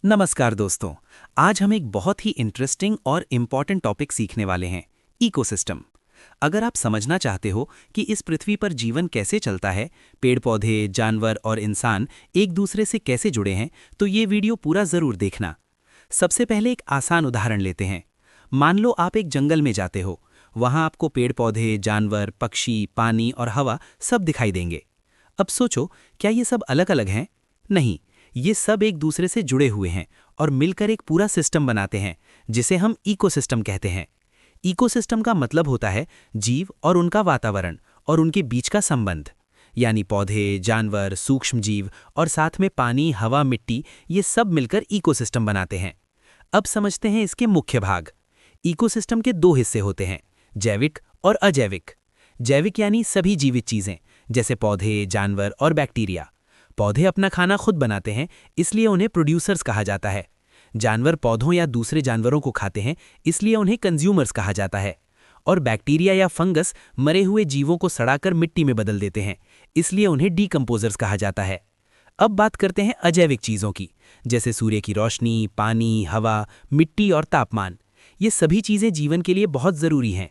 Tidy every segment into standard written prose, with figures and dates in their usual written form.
नमस्कार दोस्तों। आज हम एक बहुत ही इंटरेस्टिंग और इम्पॉर्टेंट टॉपिक सीखने वाले हैं, इकोसिस्टम। अगर आप समझना चाहते हो कि इस पृथ्वी पर जीवन कैसे चलता है, पेड़ पौधे, जानवर और इंसान एक दूसरे से कैसे जुड़े हैं, तो ये वीडियो पूरा ज़रूर देखना। सबसे पहले एक आसान उदाहरण लेते हैं। मान लो आप एक जंगल में जाते हो। वहाँ आपको पेड़ पौधे, जानवर, पक्षी, पानी और हवा सब दिखाई देंगे। अब सोचो, क्या ये सब अलग अलग हैं? नहीं, ये सब एक दूसरे से जुड़े हुए हैं और मिलकर एक पूरा सिस्टम बनाते हैं, जिसे हम इकोसिस्टम कहते हैं। इकोसिस्टम का मतलब होता है जीव और उनका वातावरण और उनके बीच का संबंध। यानी पौधे, जानवर, सूक्ष्म जीव और साथ में पानी, हवा, मिट्टी, ये सब मिलकर इकोसिस्टम बनाते हैं। अब समझते हैं इसके मुख्य भाग। इकोसिस्टम के दो हिस्से होते हैं, जैविक और अजैविक। जैविक यानी सभी जीवित चीजें, जैसे पौधे, जानवर और बैक्टीरिया। पौधे अपना खाना खुद बनाते हैं, इसलिए उन्हें प्रोड्यूसर्स कहा जाता है। जानवर पौधों या दूसरे जानवरों को खाते हैं, इसलिए उन्हें कंज्यूमर्स कहा जाता है। और बैक्टीरिया या फंगस मरे हुए जीवों को सड़ाकर मिट्टी में बदल देते हैं, इसलिए उन्हें डीकंपोजर्स कहा जाता है। अब बात करते हैं अजैविक चीज़ों की, जैसे सूर्य की रोशनी, पानी, हवा, मिट्टी और तापमान। ये सभी चीज़ें जीवन के लिए बहुत ज़रूरी हैं।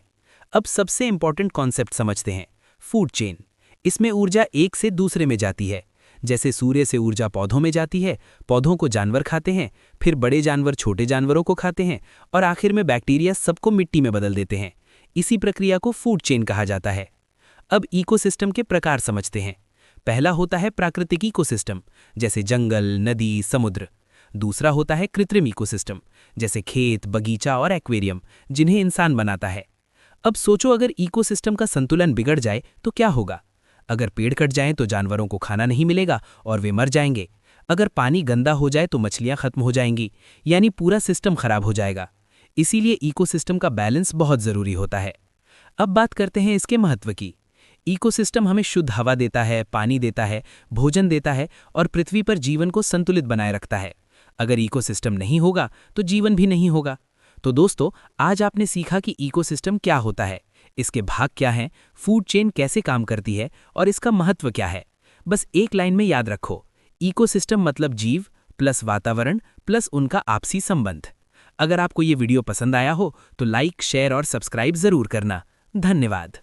अब सबसे इंपॉर्टेंट कॉन्सेप्ट समझते हैं, फूड चेन। इसमें ऊर्जा एक से दूसरे में जाती है। जैसे सूर्य से ऊर्जा पौधों में जाती है, पौधों को जानवर खाते हैं, फिर बड़े जानवर छोटे जानवरों को खाते हैं और आखिर में बैक्टीरिया सबको मिट्टी में बदल देते हैं। इसी प्रक्रिया को फूड चेन कहा जाता है। अब इकोसिस्टम के प्रकार समझते हैं। पहला होता है प्राकृतिक इकोसिस्टम, जैसे जंगल, नदी, समुद्र। दूसरा होता है कृत्रिम इकोसिस्टम, जैसे खेत, बगीचा और एक्वेरियम, जिन्हें इंसान बनाता है। अब सोचो, अगर इकोसिस्टम का संतुलन बिगड़ जाए तो क्या होगा? अगर पेड़ कट जाएं तो जानवरों को खाना नहीं मिलेगा और वे मर जाएंगे। अगर पानी गंदा हो जाए तो मछलियां खत्म हो जाएंगी, यानी पूरा सिस्टम खराब हो जाएगा। इसीलिए इकोसिस्टम का बैलेंस बहुत ज़रूरी होता है। अब बात करते हैं इसके महत्व की। इकोसिस्टम हमें शुद्ध हवा देता है, पानी देता है, भोजन देता है और पृथ्वी पर जीवन को संतुलित बनाए रखता है। अगर इकोसिस्टम नहीं होगा तो जीवन भी नहीं होगा। तो दोस्तों, आज आपने सीखा कि इकोसिस्टम क्या होता है, इसके भाग क्या हैं, फूड चेन कैसे काम करती है और इसका महत्व क्या है। बस एक लाइन में याद रखो, इकोसिस्टम मतलब जीव प्लस वातावरण प्लस उनका आपसी संबंध। अगर आपको ये वीडियो पसंद आया हो तो लाइक, शेयर और सब्सक्राइब जरूर करना। धन्यवाद।